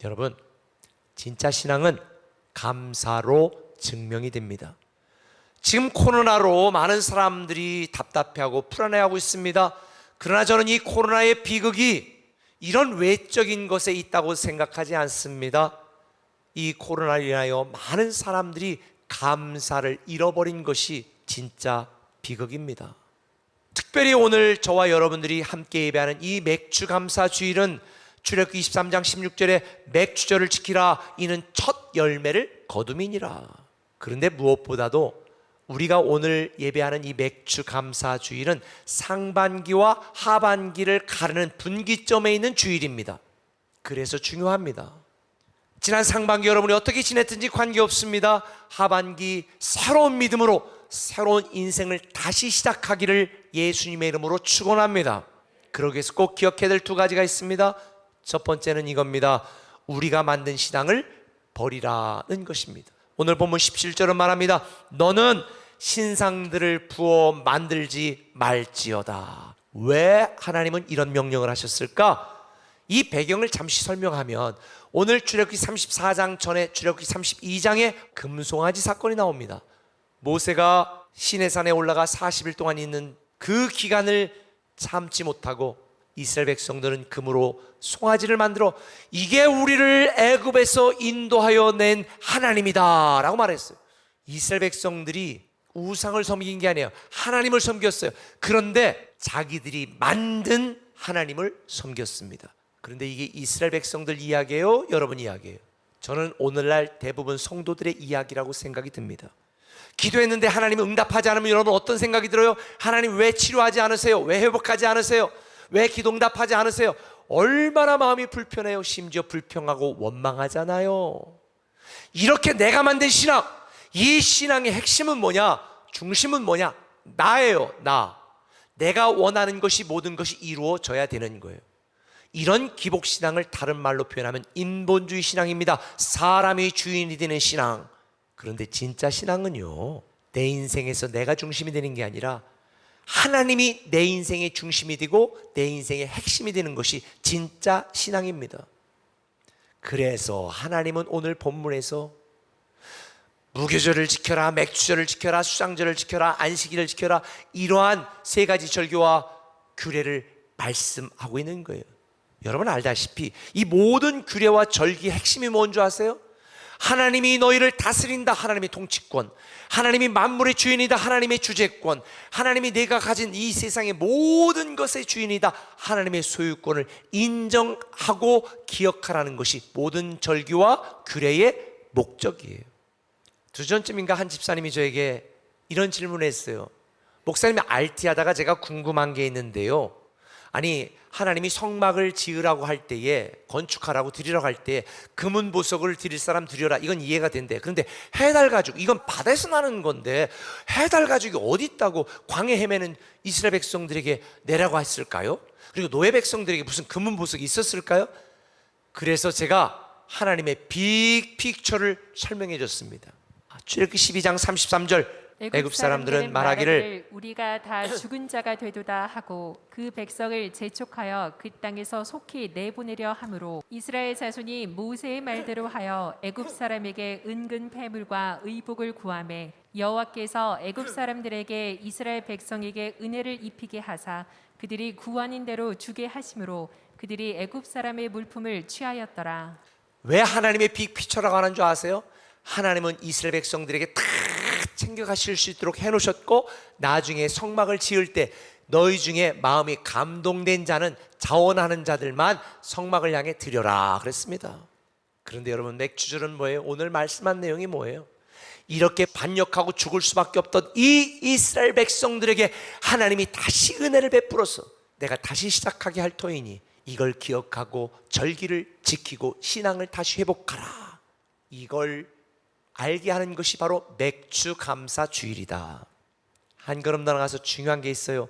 여러분, 진짜 신앙은 감사로 증명이 됩니다. 지금 코로나로 많은 사람들이 답답해하고 불안해하고 있습니다. 그러나 저는 이 코로나의 비극이 이런 외적인 것에 있다고 생각하지 않습니다. 이 코로나로 인하여 많은 사람들이 감사를 잃어버린 것이 진짜 비극입니다. 특별히 오늘 저와 여러분들이 함께 예배하는 이 맥주 감사 주일은 출애굽기 23장 16절에 맥주절을 지키라 이는 첫 열매를 거둠이니라. 그런데 무엇보다도 우리가 오늘 예배하는 이 맥주 감사 주일은 상반기와 하반기를 가르는 분기점에 있는 주일입니다. 그래서 중요합니다. 지난 상반기 여러분이 어떻게 지냈든지 관계없습니다. 하반기 새로운 믿음으로 새로운 인생을 다시 시작하기를 예수님의 이름으로 축원합니다. 그러기 위해서 꼭 기억해야 될 두 가지가 있습니다. 첫 번째는 이겁니다. 우리가 만든 신앙을 버리라는 것입니다. 오늘 본문 17절은 말합니다. 너는 신상들을 부어 만들지 말지어다. 왜 하나님은 이런 명령을 하셨을까? 이 배경을 잠시 설명하면 오늘 출애굽기 34장 전에 출애굽기 32장에 금송아지 사건이 나옵니다. 모세가 시내산에 올라가 40일 동안 있는 그 기간을 참지 못하고 이스라엘 백성들은 금으로 송아지를 만들어 이게 우리를 애굽에서 인도하여 낸 하나님이다 라고 말했어요. 이스라엘 백성들이 우상을 섬긴 게 아니에요. 하나님을 섬겼어요. 그런데 자기들이 만든 하나님을 섬겼습니다. 그런데 이게 이스라엘 백성들 이야기예요? 여러분 이야기예요? 저는 오늘날 대부분 성도들의 이야기라고 생각이 듭니다. 기도했는데 하나님이 응답하지 않으면 여러분 어떤 생각이 들어요? 하나님 왜 치료하지 않으세요? 왜 회복하지 않으세요? 왜 기도 응답하지 않으세요? 얼마나 마음이 불편해요. 심지어 불평하고 원망하잖아요. 이렇게 내가 만든 신앙, 이 신앙의 핵심은 뭐냐? 중심은 뭐냐? 나예요. 내가 원하는 것이 모든 것이 이루어져야 되는 거예요. 이런 기복신앙을 다른 말로 표현하면 인본주의 신앙입니다. 사람이 주인이 되는 신앙. 그런데 진짜 신앙은요, 내 인생에서 내가 중심이 되는 게 아니라 하나님이 내 인생의 중심이 되고 내 인생의 핵심이 되는 것이 진짜 신앙입니다. 그래서 하나님은 오늘 본문에서 무교절을 지켜라, 맥주절을 지켜라, 수장절을 지켜라, 안식일을 지켜라, 이러한 세 가지 절교와 규례를 말씀하고 있는 거예요. 여러분 알다시피 이 모든 규례와 절기의 핵심이 뭔 줄 아세요? 하나님이 너희를 다스린다. 하나님의 통치권, 하나님이 만물의 주인이다. 하나님의 주재권, 하나님이 내가 가진 이 세상의 모든 것의 주인이다. 하나님의 소유권을 인정하고 기억하라는 것이 모든 절기와 규례의 목적이에요. 2주전쯤인가 한 집사님이 저에게 이런 질문을 했어요. 목사님이 RT하다가 제가 궁금한 게 있는데요, 아니 하나님이 성막을 지으라고 할 때에, 건축하라고 드리라고 할 때에 금은 보석을 드릴 사람 드려라, 이건 이해가 된대. 그런데 해달 가죽, 이건 바다에서 나는 건데 해달 가죽이 어디 있다고 광해 헤매는 이스라엘 백성들에게 내라고 했을까요? 그리고 노예 백성들에게 무슨 금은 보석이 있었을까요? 그래서 제가 하나님의 빅픽처를 설명해 줬습니다. 출애굽기 12장 33절, 애굽 사람들은 말하기를 우리가 다 죽은 자가 되도다 하고 그 백성을 재촉하여 그 땅에서 속히 내보내려 하므로 이스라엘 자손이 모세의 말대로 하여 애굽 사람에게 은근 패물과 의복을 구하매 여호와께서 애굽 사람들에게 이스라엘 백성에게 은혜를 입히게 하사 그들이 구하는 대로 주게 하심으로 그들이 애굽 사람의 물품을 취하였더라. 왜 하나님의 빅피처라고 하는 줄 아세요? 하나님은 이스라엘 백성들에게 다 챙겨가실 수 있도록 해놓으셨고, 나중에 성막을 지을 때 너희 중에 마음이 감동된 자는, 자원하는 자들만 성막을 향해 드려라 그랬습니다. 그런데 여러분, 맥주절은 뭐예요? 오늘 말씀한 내용이 뭐예요? 이렇게 반역하고 죽을 수밖에 없던 이 이스라엘 백성들에게 하나님이 다시 은혜를 베풀어서 내가 다시 시작하게 할 터이니 이걸 기억하고 절기를 지키고 신앙을 다시 회복하라, 이걸 알게 하는 것이 바로 맥주 감사 주일이다. 한 걸음 더 나가서 중요한 게 있어요.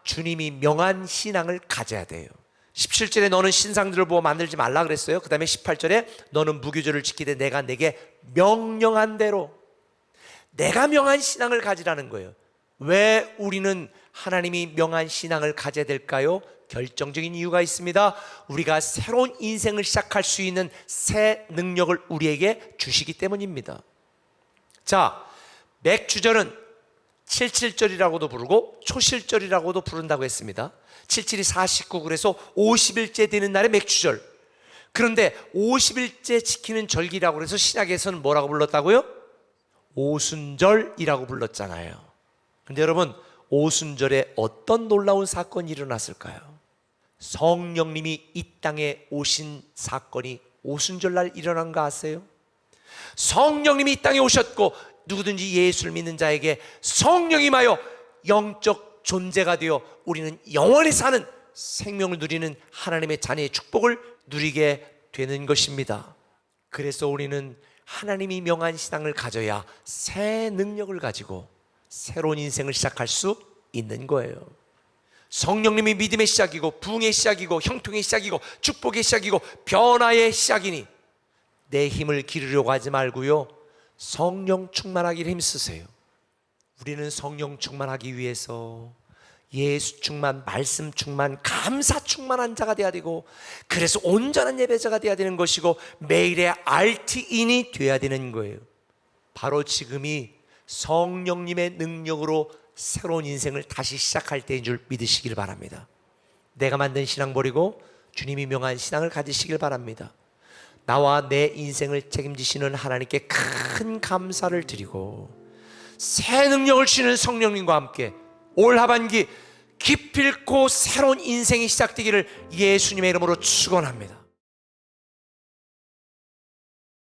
주님이 명한 신앙을 가져야 돼요. 17절에 너는 신상들을 보고 만들지 말라 그랬어요. 그 다음에 18절에 너는 무교절을 지키되 내가 내게 명령한 대로, 내가 명한 신앙을 가지라는 거예요. 왜 우리는 하나님이 명한 신앙을 가져야 될까요? 결정적인 이유가 있습니다. 우리가 새로운 인생을 시작할 수 있는 새 능력을 우리에게 주시기 때문입니다. 자, 맥주절은 칠칠절이라고도 부르고 초실절이라고도 부른다고 했습니다. 77이 49, 그래서 50일째 되는 날의 맥주절. 그런데 50일째 지키는 절기라고 해서 신약에서는 뭐라고 불렀다고요? 오순절이라고 불렀잖아요. 그런데 여러분, 오순절에 어떤 놀라운 사건이 일어났을까요? 성령님이 이 땅에 오신 사건이 오순절날 일어난 거 아세요? 성령님이 이 땅에 오셨고 누구든지 예수를 믿는 자에게 성령이 임하여 영적 존재가 되어 우리는 영원히 사는 생명을 누리는 하나님의 자녀의 축복을 누리게 되는 것입니다. 그래서 우리는 하나님이 명한 신앙을 가져야 새 능력을 가지고 새로운 인생을 시작할 수 있는 거예요. 성령님이 믿음의 시작이고 부흥의 시작이고 형통의 시작이고 축복의 시작이고 변화의 시작이니 내 힘을 기르려고 하지 말고요, 성령 충만하기를 힘쓰세요. 우리는 성령 충만하기 위해서 예수 충만, 말씀 충만, 감사 충만한 자가 되어야 되고, 그래서 온전한 예배자가 되어야 되는 것이고 매일의 RT인이 되어야 되는 거예요. 바로 지금이 성령님의 능력으로 새로운 인생을 다시 시작할 때인 줄 믿으시길 바랍니다. 내가 만든 신앙 버리고 주님이 명한 신앙을 가지시길 바랍니다. 나와 내 인생을 책임지시는 하나님께 큰 감사를 드리고 새 능력을 주시는 성령님과 함께 올 하반기 기필코 새로운 인생이 시작되기를 예수님의 이름으로 축원합니다.